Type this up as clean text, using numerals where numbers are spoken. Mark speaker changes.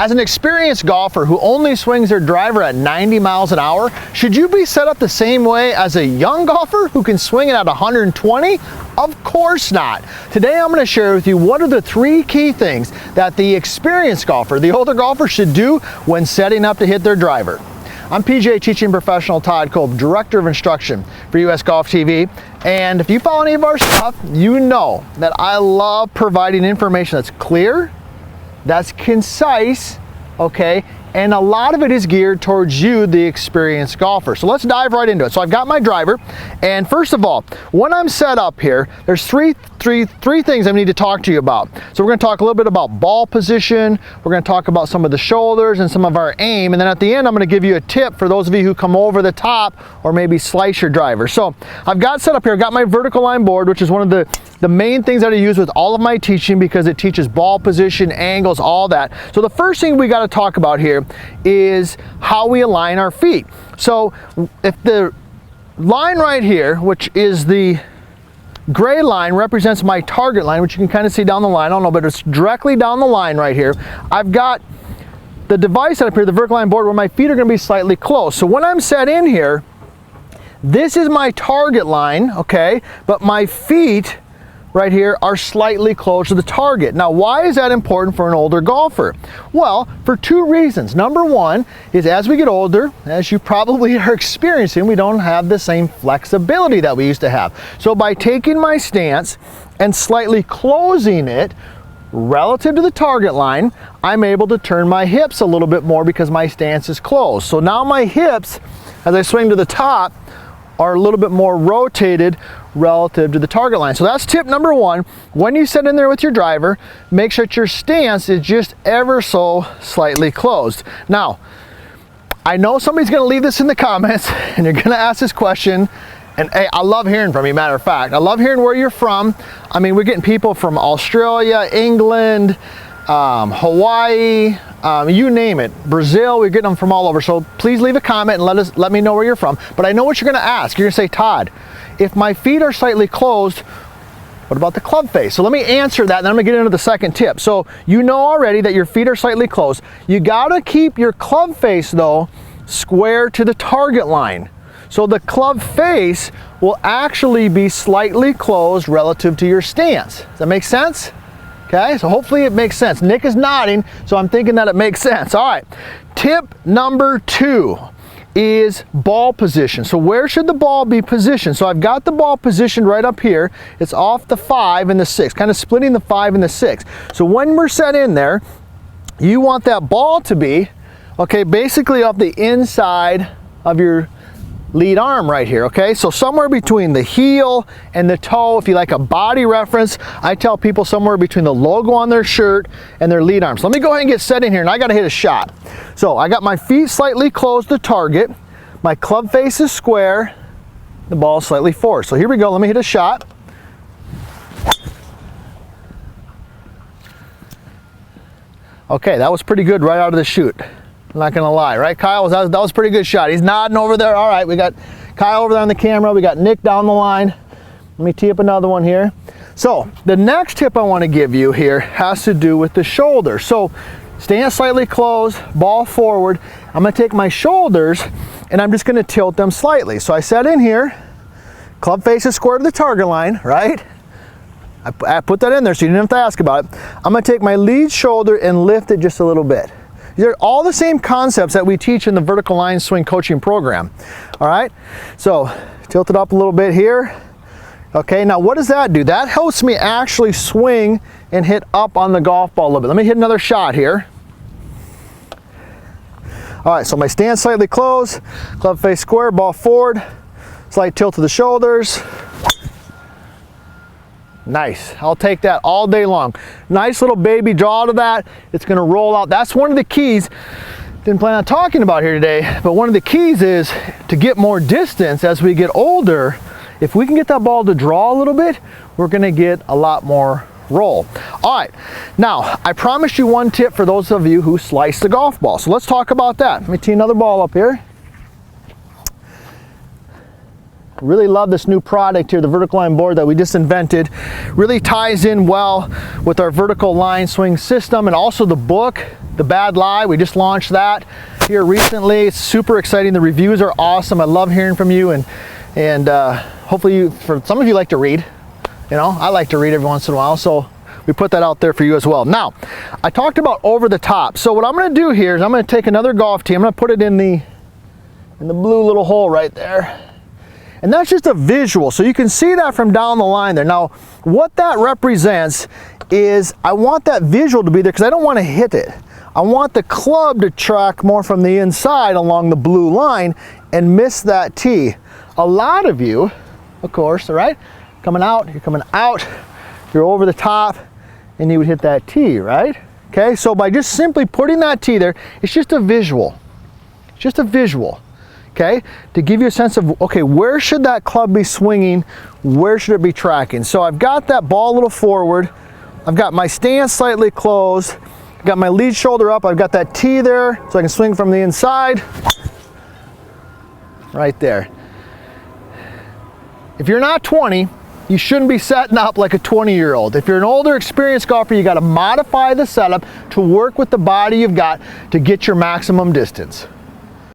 Speaker 1: As an experienced golfer who only swings their driver at 90 miles an hour, should you be set up the same way as a young golfer who can swing it at 120? Of course not. Today I'm going to share with you what are the 3 key things that the experienced golfer, the older golfer, should do when setting up to hit their driver. I'm PGA teaching professional Todd Kolb, Director of Instruction for US Golf TV. And if you follow any of our stuff, you know that I love providing information that's clear, that's concise, okay, and a lot of it is geared towards you, the experienced golfer. So let's dive right into it. So I've got my driver, and first of all, when I'm set up here, there's three things I need to talk to you about. So we're going to talk a little bit about ball position, we're going to talk about some of the shoulders and some of our aim, and then at the end I'm going to give you a tip for those of you who come over the top or maybe slice your driver. So I've got set up here, I've got my vertical line board, which is one of the main things that I use with all of my teaching because it teaches ball position, angles, all that. So the first thing we got to talk about here is how we align our feet. So if the line right here, which is the gray line, represents my target line, which you can kind of see down the line, I don't know, but it's directly down the line right here. I've got the device set up here, the vertical line board, where my feet are going to be slightly close. So when I'm set in here, this is my target line, okay, but my feet right here are slightly close to the target. Now, why is that important for an older golfer? Well, for 2 reasons. Number one is as we get older, as you probably are experiencing, we don't have the same flexibility that we used to have. So by taking my stance and slightly closing it relative to the target line, I'm able to turn my hips a little bit more because my stance is closed. So now my hips, as I swing to the top, are a little bit more rotated relative to the target line. So that's tip number 1. When you sit in there with your driver, make sure that your stance is just ever so slightly closed. Now, I know somebody's going to leave this in the comments and you're going to ask this question, and hey, I love hearing from you, matter of fact. I love hearing where you're from. I mean, we're getting people from Australia, England, Hawaii, you name it, Brazil, we're getting them from all over. So please leave a comment and let me know where you're from. But I know what you're going to ask. You're going to say, Todd, if my feet are slightly closed, what about the club face? So let me answer that, and then I'm going to get into the second tip. So you know already that your feet are slightly closed. You got to keep your club face, though, square to the target line. So the club face will actually be slightly closed relative to your stance. Does that make sense? Okay, so hopefully it makes sense. Nick is nodding, so I'm thinking that it makes sense. All right, tip number 2 is ball position. So where should the ball be positioned? So I've got the ball positioned right up here. It's off the 5 and the 6, kind of splitting the 5 and the 6. So when we're set in there, you want that ball to be, okay, basically off the inside of your lead arm right here, okay? So somewhere between the heel and the toe, if you like a body reference, I tell people somewhere between the logo on their shirt and their lead arm. So let me go ahead and get set in here, and I got to hit a shot. So I got my feet slightly closed to target, my club face is square, the ball is slightly forward. So here we go, let me hit a shot. Okay, that was pretty good right out of the chute. I'm not gonna lie, right, Kyle? That was a pretty good shot. He's nodding over there. All right, we got Kyle over there on the camera. We got Nick down the line. Let me tee up another one here. So the next tip I want to give you here has to do with the shoulder. So stance slightly closed, ball forward. I'm gonna take my shoulders and I'm just gonna tilt them slightly. So I set in here, club face is square to the target line, right? I put that in there so you didn't have to ask about it. I'm gonna take my lead shoulder and lift it just a little bit. These are all the same concepts that we teach in the vertical line swing coaching program. All right, so tilt it up a little bit here. Okay, now what does that do? That helps me actually swing and hit up on the golf ball a little bit. Let me hit another shot here. All right, so my stance slightly closed, club face square, ball forward, slight tilt to the shoulders. Nice, I'll take that all day long. Nice little baby draw to that. It's gonna roll out. That's one of the keys. Didn't plan on talking about here today, but one of the keys is to get more distance as we get older. If we can get that ball to draw a little bit, we're gonna get a lot more roll. All right, now I promised you one tip for those of you who slice the golf ball. So let's talk about that. Let me tee another ball up here. Really love this new product here, the vertical line board that we just invented. Really ties in well with our vertical line swing system and also the book The Bad Lie. We just launched that here recently. It's super exciting. The reviews are awesome. I love hearing from you, and hopefully for some of you like to read. You know, I like to read every once in a while, so we put that out there for you as well. Now, I talked about over the top. So what I'm going to do here is I'm going to take another golf tee. I'm going to put it in the blue little hole right there. And that's just a visual, so you can see that from down the line there. Now, what that represents is I want that visual to be there because I don't want to hit it. I want the club to track more from the inside along the blue line and miss that tee. A lot of you, of course, all right, coming out, you're over the top, and you would hit that tee, right? Okay, so by just simply putting that tee there, it's just a visual. It's just a visual. Okay, to give you a sense of, okay, where should that club be swinging? Where should it be tracking? So I've got that ball a little forward. I've got my stance slightly closed. I've got my lead shoulder up. I've got that tee there so I can swing from the inside. Right there. If you're not 20, you shouldn't be setting up like a 20-year-old. If you're an older, experienced golfer, you got to modify the setup to work with the body you've got to get your maximum distance.